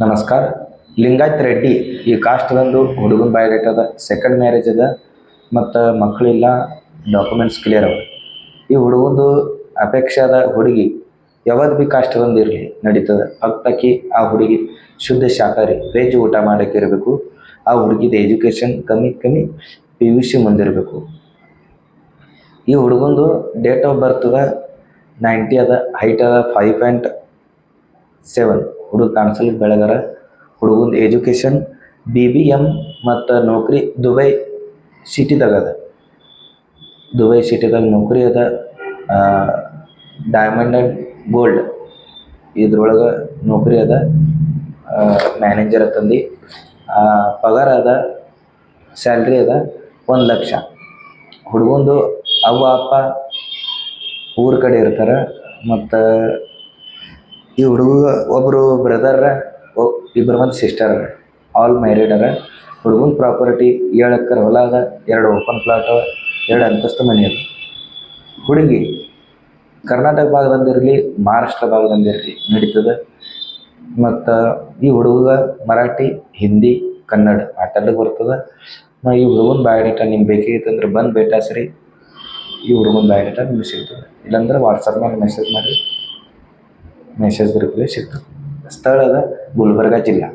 ನಮಸ್ಕಾರ. ಲಿಂಗಾಯತ್ ರೆಡ್ಡಿ ಈ ಕಾಸ್ಟ್ದೊಂದು ಹುಡುಗನ ಬಯೋಡೇಟ್ ಅದ, ಸೆಕೆಂಡ್ ಮ್ಯಾರೇಜ್ ಅದ ಮತ್ತು ಮಕ್ಕಳಿಲ್ಲ, ಡಾಕ್ಯುಮೆಂಟ್ಸ್ ಕ್ಲಿಯರ್ ಅವ. ಈ ಹುಡುಗಂದು ಅಪೇಕ್ಷೆ ಅದ ಹುಡುಗಿ ಯಾವ್ದು ಭೀ ಕಾಸ್ಟ್ದೊಂದು ಇರಲಿ ನಡೀತದೆ. ಭಕ್ತಾಕಿ ಆ ಹುಡುಗಿ ಶುದ್ಧ ಶಾಕಾಹಾರಿ ವೆಜ್ ಊಟ ಮಾಡೋಕೆ ಇರಬೇಕು. ಆ ಹುಡುಗಿದ ಎಜುಕೇಷನ್ ಕಮ್ಮಿ PUC ಮುಂದಿರಬೇಕು. ಈ ಹುಡುಗಂದು ಡೇಟ್ ಆಫ್ ಬರ್ತ್ 90 ಅದ, ಹೈಟ್ ಅದ 5.7. ಹುಡುಗ ಕಾಣಿಸಲಿಕ್ಕೆ ಬೆಳಗರ. ಹುಡುಗಂದು ಎಜುಕೇಷನ್ BBM ಮತ್ತು ನೌಕರಿ ದುಬೈ ಸಿಟಿದಾಗ ಅದ. ದುಬೈ ಸಿಟಿದಾಗ ನೌಕರಿ ಅದ. ಡೈಮಂಡ್ ಆ್ಯಂಡ್ ಗೋಲ್ಡ್ ಇದ್ರೊಳಗೆ ನೌಕರಿ ಅದ, ಮ್ಯಾನೇಜರ್ ತಂದು. ಪಗಾರ ಅದ, ಸ್ಯಾಲ್ರಿ ಅದ 1 ಲಕ್ಷ. ಹುಡುಗಂದು ಅವ್ವ ಅಪ್ಪ ಊರ ಕಡೆ ಇರ್ತಾರೆ. ಮತ್ತು ಈ ಹುಡುಗ ಒಬ್ಬರು ಬ್ರದರ್, ಇಬ್ಬರು ಮಂದಿ ಸಿಸ್ಟರ್, ಆಲ್ ಮ್ಯಾರಿಡ್ ಅರ. ಹುಡುಗನ ಪ್ರಾಪರ್ಟಿ 7 ಎಕರೆ ಹೊಲ ಅದ, 2 ಓಪನ್ ಪ್ಲಾಟ್ ಅವ, 2 ಅಂತಸ್ತು ಮನೆ ಅದ. ಹುಡುಗಿ ಕರ್ನಾಟಕ ಭಾಗದಂದಿರಲಿ, ಮಹಾರಾಷ್ಟ್ರ ಭಾಗದಂದಿರಲಿ ನಡೀತದೆ. ಮತ್ತು ಈ ಹುಡುಗ ಮರಾಠಿ, ಹಿಂದಿ, ಕನ್ನಡ ಮಾತಾಡಕ್ಕೆ ಬರ್ತದೆ. ಈ ಹುಡುಗನ ಬಯೋಡೇಟಾ ನಿಮ್ಗೆ ಬೇಕಾಗಿತ್ತಂದ್ರೆ ಬಂದು ಭೇಟಿಯಾಗ್ರಿ. ಈ ಹುಡುಗನ ಬಯೋಡೇಟಾ ನಿಮ್ಗೆ ಸಿಗ್ತದೆ. ಇಲ್ಲಾಂದ್ರೆ ವಾಟ್ಸಪ್ನಾಗ ಮೆಸೇಜ್ ಮಾಡಿ, ಮೆಸೇಜ್ ರಿಪ್ಲೈ ಸಿಗ್ತದೆ. ಸ್ಥಳ ಅದ ಗುಲ್ಬರ್ಗ ಜಿಲ್ಲಾ.